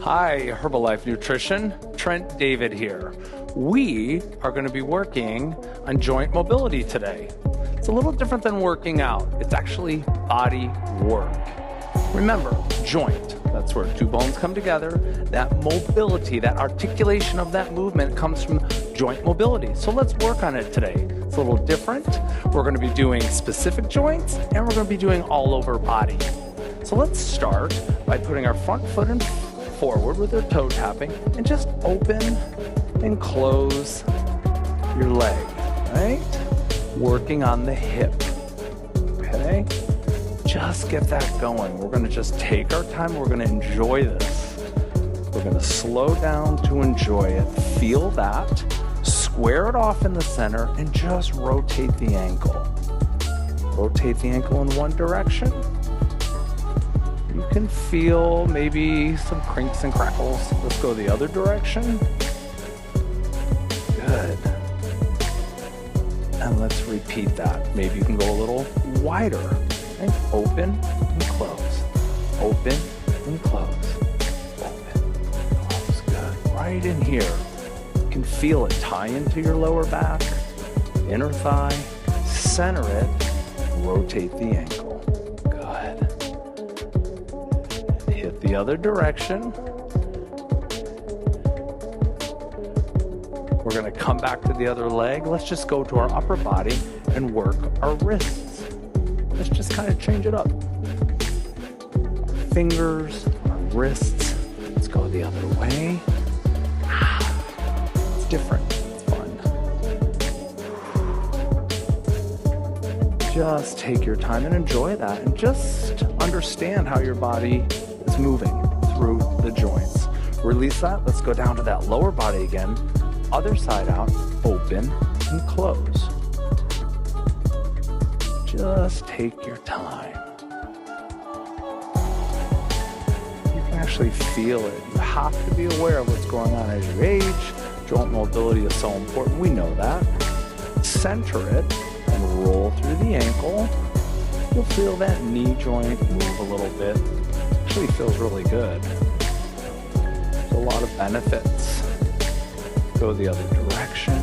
Hi, Herbalife Nutrition. Trent David here. We are going to be working on joint mobility today. It's a little different than working out. It's actually body work. Remember, joint, that's where two bones come together. That mobility, that articulation of that movement comes from joint mobility. So let's work on it today. It's a little different. We're going to be doing specific joints and we're going to be doing all over body. So let's start by putting our front foot in forward with our toe tapping and just open and close your leg, right? Working on the hip, okay? Just get that going. We're gonna just take our time. We're gonna enjoy this. We're gonna slow down to enjoy it. Feel that. Square it off in the center and just rotate the ankle. Rotate the ankle in one direction. You can feel maybe some crinks and crackles. Let's go the other direction. Good. And let's repeat that. Maybe you can go a little wider. Okay? Open and close. Open and close. Open and close. Good. Right in here. You can feel it tie into your lower back, inner thigh. Center it. Rotate the ankle. The other direction. We're going to come back to the other leg. Let's just go to our upper body and work our wrists. Let's just kind of change it up. Our fingers, our wrists. Let's go the other way. It's different. It's fun. Just take your time and enjoy that and just understand how your body is moving through the joints. Release that. Let's go down to that lower body again. Other side out. Open and close. Just take your time. You can actually feel it. You have to be aware of what's going on as you age. Joint mobility is so important. We know that. Center it and roll through the ankle. You'll feel that knee joint move a little bit. Actually feels really good. There's a lot of benefits. Go the other direction.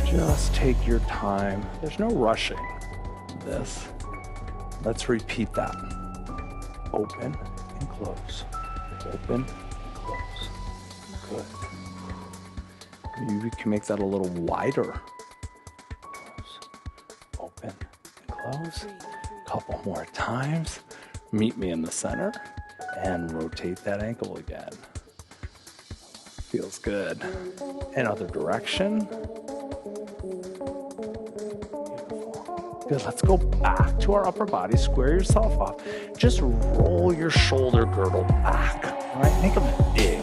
Just take your time. There's no rushing this. Let's repeat that. Open and close. Open and close. Good. You can make that a little wider. Close. Open and close. Couple more times. Meet me in the center and rotate that ankle again. Feels good. And other direction. Beautiful. Good. Let's go back to our upper body. Square yourself off. Just roll your shoulder girdle back. All right? Make them big.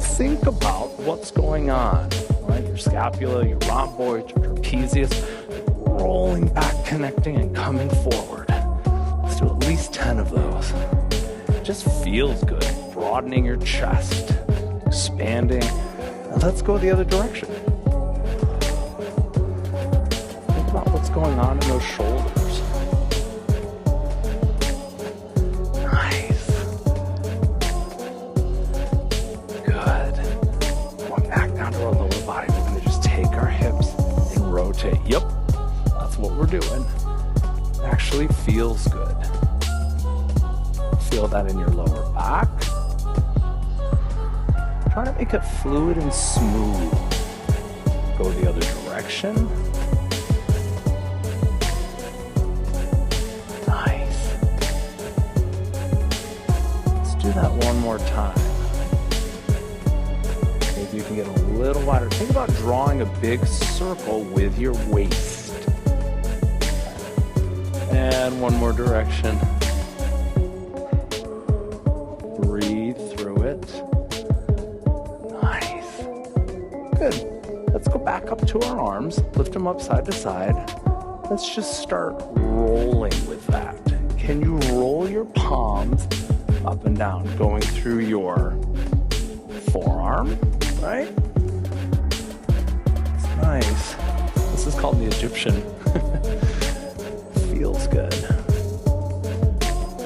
Think about what's going on. All right? Your scapula, your rhomboid, your trapezius. Rolling back, connecting, and coming forward. Let's do at least 10 of those. It just feels good. Broadening your chest, expanding. Now let's go the other direction. Think about what's going on in those shoulders. Nice. Good. Going back down to our lower body. We're going to just take our hips and rotate. Yep, that's what we're doing. It actually feels good. Feel that in your lower back. Try to make it fluid and smooth. Go the other direction. Nice. Let's do that one more time. Maybe you can get a little wider. Think about drawing a big circle with your waist. And one more direction. Breathe through it. Nice. Good. Let's go back up to our arms. Lift them up side to side. Let's just start rolling with that. Can you roll your palms up and down, going through your forearm, right? It's nice. This is called the Egyptian. Feels good.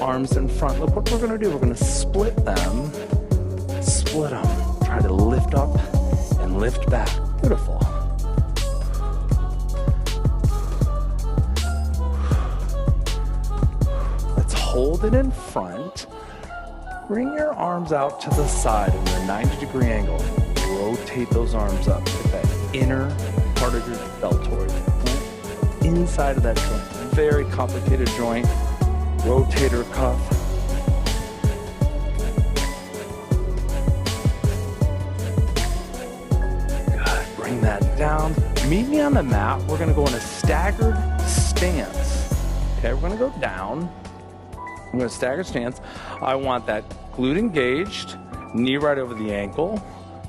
Arms in front. Look what we're going to do. We're going to split them split them. Try to lift up and lift back. Beautiful. Let's hold it in front. Bring your arms out to the side in a 90-degree angle. Rotate those arms up. Get that inner part of your deltoid, right? Inside of that joint. Very complicated joint. Rotator cuff. Good. Bring that down. Meet me on the mat. We're going to go in a staggered stance. Okay, we're going to go down. I'm going to stagger stance. I want that glute engaged, knee right over the ankle,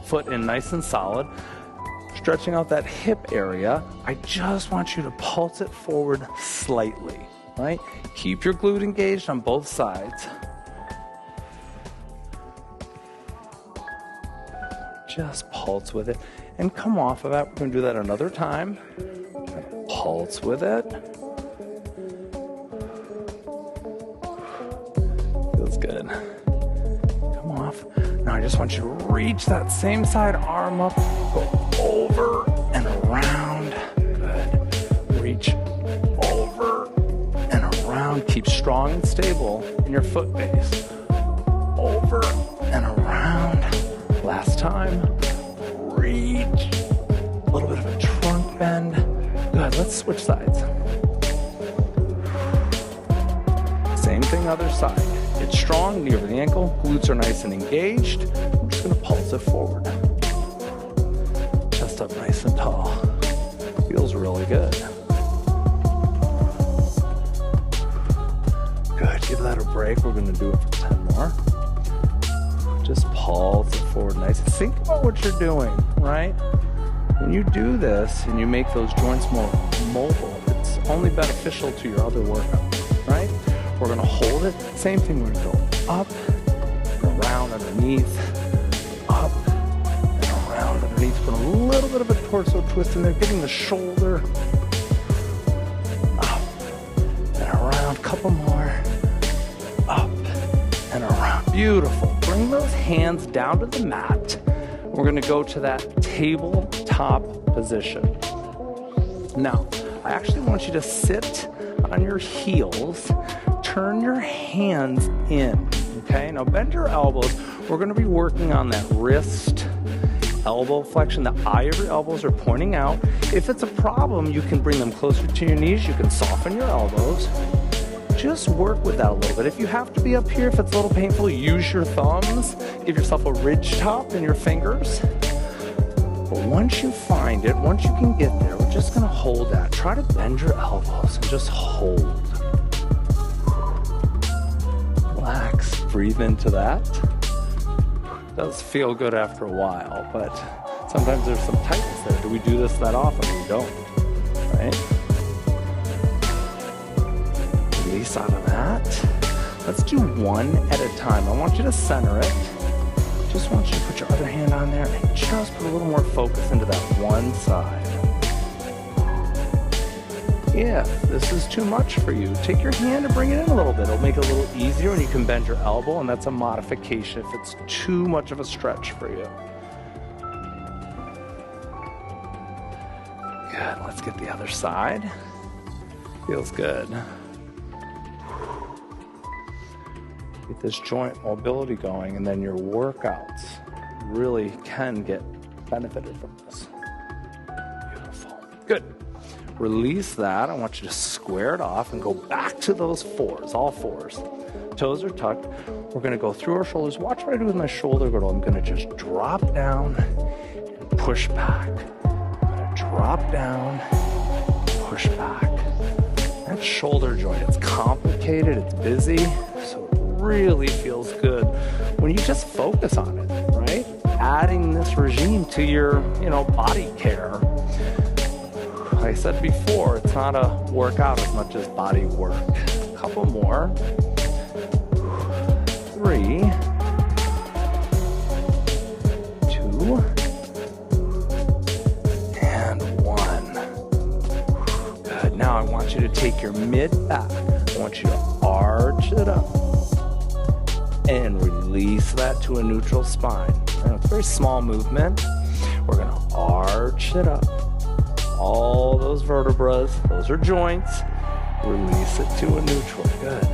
foot in nice and solid, stretching out that hip area. I just want you to pulse it forward slightly, right? Keep your glute engaged on both sides. Just pulse with it and come off of that. We're going to do that another time. Pulse with it. Good. Come off. Now I just want you to reach that same side arm up, go over and around. Good. Reach over and around. Keep strong and stable in your foot base. Over and around. Last time. Reach. A little bit of a trunk bend. Good. Let's switch sides. Same thing, other side. It's strong, knee over the ankle, glutes are nice and engaged. I'm just going to pulse it forward. Chest up nice and tall. Feels really good. Good, give that a break. We're going to do it for 10 more. Just pulse it forward nice. Think about what you're doing, right? When you do this and you make those joints more mobile, it's only beneficial to your other workout, right? We're going to hold it. Same thing. We're going to go up, around, underneath, up, and around, underneath. Put a little bit of a torso twist in there, getting the shoulder up and around. Couple more. Up and around. Beautiful. Bring those hands down to the mat. We're going to go to that tabletop position. Now, I actually want you to sit on your heels. Turn your hands in, okay? Now bend your elbows. We're going to be working on that wrist, elbow flexion. The eye of your elbows are pointing out. If it's a problem, you can bring them closer to your knees. You can soften your elbows. Just work with that a little bit. If you have to be up here, if it's a little painful, use your thumbs. Give yourself a ridge top in your fingers. But once you find it, once you can get there, we're just going to hold that. Try to bend your elbows and just hold. Relax, breathe into that. It does feel good after a while, but sometimes there's some tightness there. Do we do this that often? We don't, right? Release out of that. Let's do one at a time. I want you to center it. Just want you to put your other hand on there and just put a little more focus into that one side. If this is too much for you, take your hand and bring it in a little bit. It'll make it a little easier and you can bend your elbow, and that's a modification if it's too much of a stretch for you. Good, let's get the other side. Feels good. Get this joint mobility going, and then your workouts really can get benefited from this. Beautiful. Good. Release that. I want you to square it off and go back to those fours, all fours. Toes are tucked. We're going to go through our shoulders. Watch what I do with my shoulder girdle. I'm going to just drop down and push back. I'm going to drop down, push back. That shoulder joint, it's complicated, it's busy, so it really feels good when you just focus on it, right? Adding this regime to your, body care. Like I said before, it's not a workout as much as body work. A couple more. 3, 2, and 1. Good. Now I want you to take your mid back. I want you to arch it up and release that that to a neutral spine. Now, it's a very small movement. We're going to arch it up. All those vertebrae, those are joints. Release it to a neutral. Good.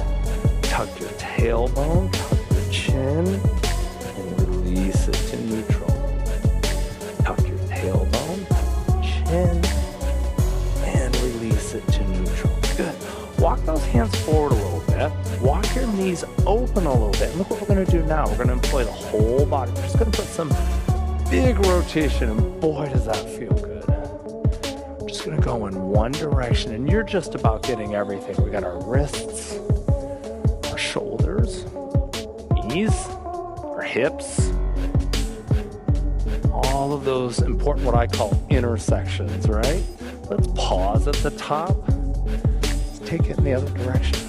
Tuck your tailbone, tuck your chin, and release it to neutral. Tuck your tailbone, tuck your chin, and release it to neutral. Good. Walk those hands forward a little bit. Walk your knees open a little bit. And look what we're going to do now. We're going to employ the whole body. We're just going to put some big rotation, and boy, does that feel good. We're just going to go in one direction, and you're just about getting everything. We got our wrists, our shoulders, knees, our hips, all of those important, what I call intersections, right? Let's pause at the top. Let's take it in the other direction.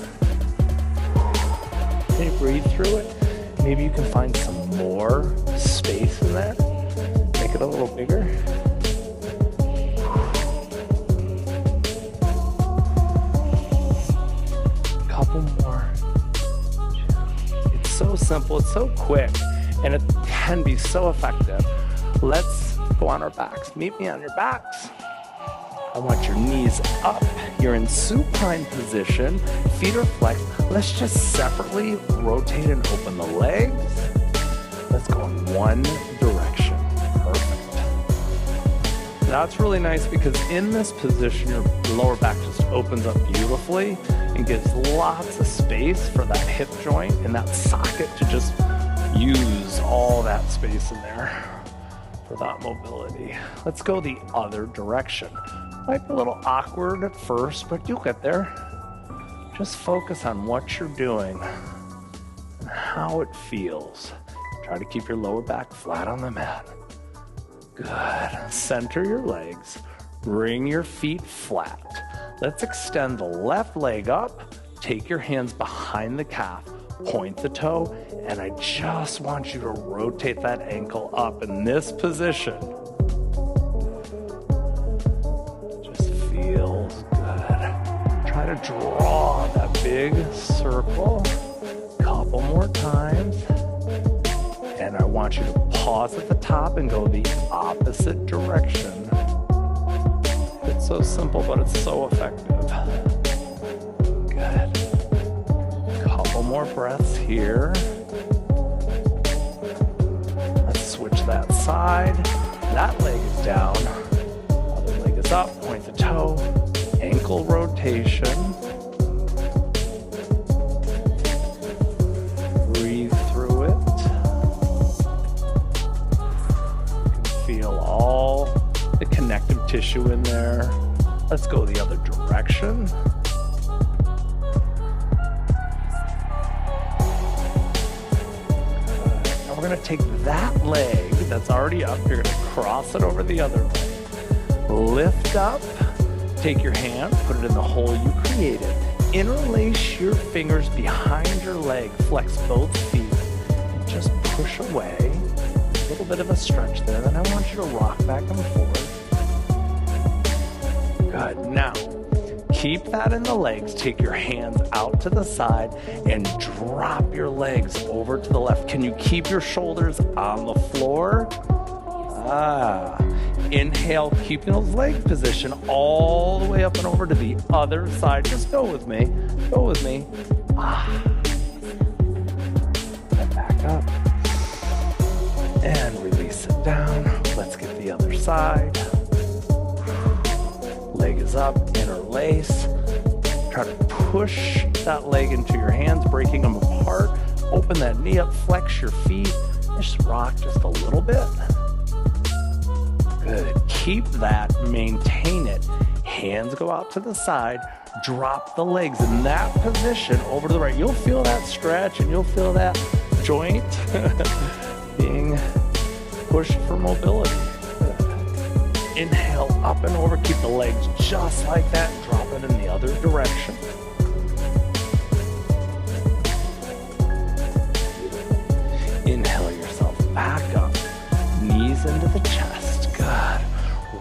Can you breathe through it? Maybe you can find some more space in there. Make it a little bigger. Couple more. It's so simple, it's so quick, and it can be so effective. Let's go on our backs. Meet me on your backs. I want your knees up. You're in supine position. Feet are flexed. Let's just separately rotate and open the legs. Let's go in one direction. Perfect. That's really nice because in this position, your lower back just opens up beautifully and gives lots of space for that hip joint and that socket to just use all that space in there for that mobility. Let's go the other direction. Might be a little awkward at first, but you'll get there. Just focus on what you're doing and how it feels. Try to keep your lower back flat on the mat. Good. Center your legs. Bring your feet flat. Let's extend the left leg up. Take your hands behind the calf. Point the toe. And I just want you to rotate that ankle up in this position. Feels good. Try to draw that big circle a couple more times. And I want you to pause at the top and go the opposite direction. It's so simple, but it's so effective. Good. Couple more breaths here. Let's switch that side. That leg is down. Up, point the toe, ankle rotation. Breathe through it. You can feel all the connective tissue in there. Let's go the other direction. Now we're going to take that leg that's already up, you're going to cross it over the other leg. Lift up, take your hand, put it in the hole you created. Interlace your fingers behind your leg, flex both feet, and just push away. A little bit of a stretch there, then I want you to rock back and forth. Good. Now, keep that in the legs. Take your hands out to the side and drop your legs over to the left. Can you keep your shoulders on the floor? Inhale, keeping those leg position all the way up and over to the other side. Just go with me. Go with me. And back up. And release it down. Let's get the other side. Leg is up, interlace. Try to push that leg into your hands, breaking them apart. Open that knee up, flex your feet. Just rock just a little bit. Good. Keep that, maintain it. Hands go out to the side. Drop the legs in that position over to the right. You'll feel that stretch and you'll feel that joint being pushed for mobility. Good. Inhale up and over. Keep the legs just like that. Drop it in the other direction. Inhale yourself back up. Knees into the chest. Good.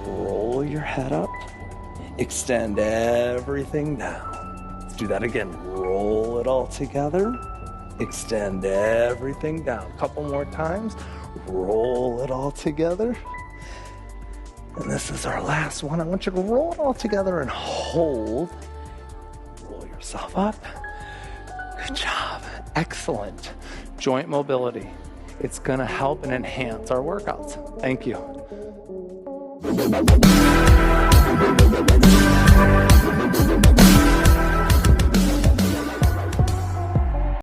Roll your head up. Extend everything down. Let's do that again. Roll it all together. Extend everything down. A couple more times. Roll it all together. And this is our last one. I want you to roll it all together and hold. Roll yourself up. Good job. Excellent. Joint mobility. It's going to help and enhance our workouts. Thank you.